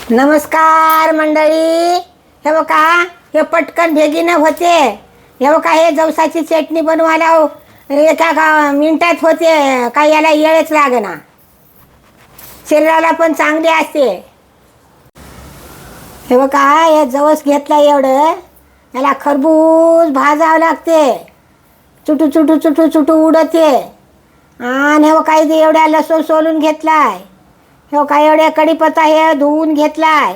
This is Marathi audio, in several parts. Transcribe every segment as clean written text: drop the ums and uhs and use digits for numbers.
नमस्कार मंडळी. हे बघा, हे पटकन भेगीनं होते. हे बघा, हे जवसाची चटणी बनवायला एका मिनिटात होते. काही याला वेळच लागेना. शरीराला पण चांगली असते. हे बघा, हे जवस घेतला एवढं, याला खरबूज भाजावं लागते. चुटू चुटू चुटू चुटू उडते. आणि हे बघा, इथे एवढ्या लसूण सोलून घेतलाय. हे बघा, एवढे कढीपत्ता हे धुवून घेतलाय.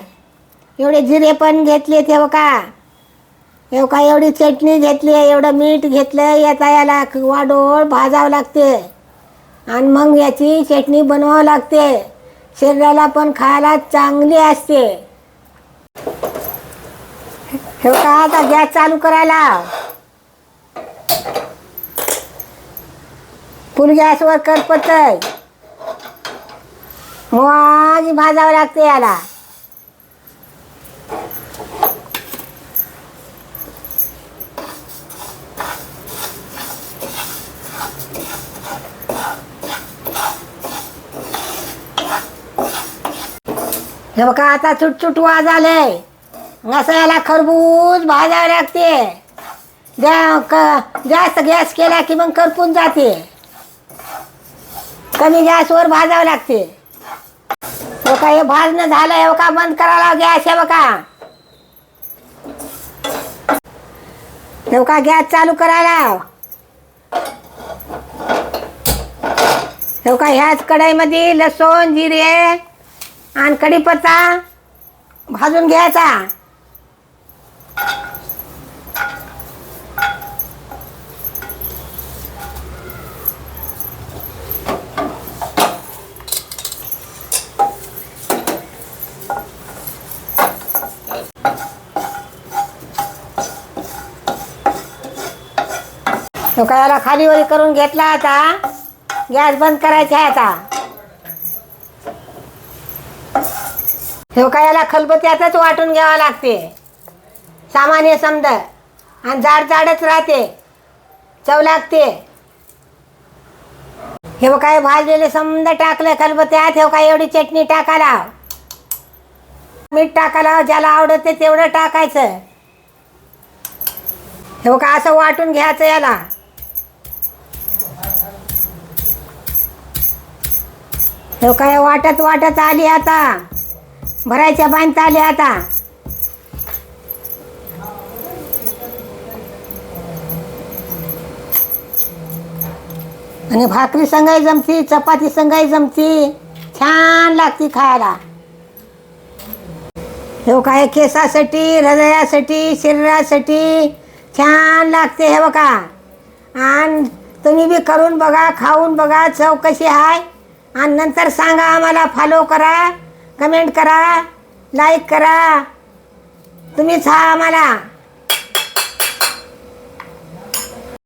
एवढे जिरे पण घेतले. हे बघा, हे बघा, एवढी चटणी घेतली. एवढं मीठ घेतलं. याला वाडोळ भाजावं लागते आणि मग याची चटणी बनवावं लागते. शरीराला पण खायला चांगली असते. हे बघा, आता गॅस चालू करायला. फुल गॅसवर करपतय. मग भाजावं लागते याला. हे बघा, आता चुटचुट वाज आले. असं याला खरबूज भाजावं लागते. जास्त गॅस केला की मग करपून जाते. कमी गॅसवर भाजावं लागते. हे बघा, हे भाजणं झालं. हे बघा, बंद करायला गॅस. हे बघा, हे बघा, गॅस चालू करायला. हे बघा, ह्याच कढईमध्ये लसूण जिरे आणि कढीपत्ता भाजून घ्यायचा. तो काय याला खाली वरी करून घेतला. आता गॅस बंद करायचा आहे. आता हे काय याला खलबत्त्यातच वाटून घ्यावं लागते. सामान्य समज आणि जाड जाडच राहते. चव लागते. हे काय भाजलेले समज टाकलं खलबत्त्यात. हे काय एवढी चटणी टाकायला. मीठ टाकायला. ज्याला आवडते तेवढं टाकायचं. हे काय असं वाटून घ्यायचं याला. हे काय वाटत वाटत आली. आता भरायच्या बांधत आली. आता आणि भाकरी संगाई जमती, चपाती संगाई जमती. छान लागती खायला. हे काय केसासाठी, हृदयासाठी, शरीरासाठी छान लागते. हे बघा, आणि तुम्ही बी करून बघा, खाऊन बघा, चव कशी आहे. आणि नंतर सांगा आम्हाला. फॉलो करा, कमेंट करा, लाईक करा. तुम्हीच हा आम्हाला.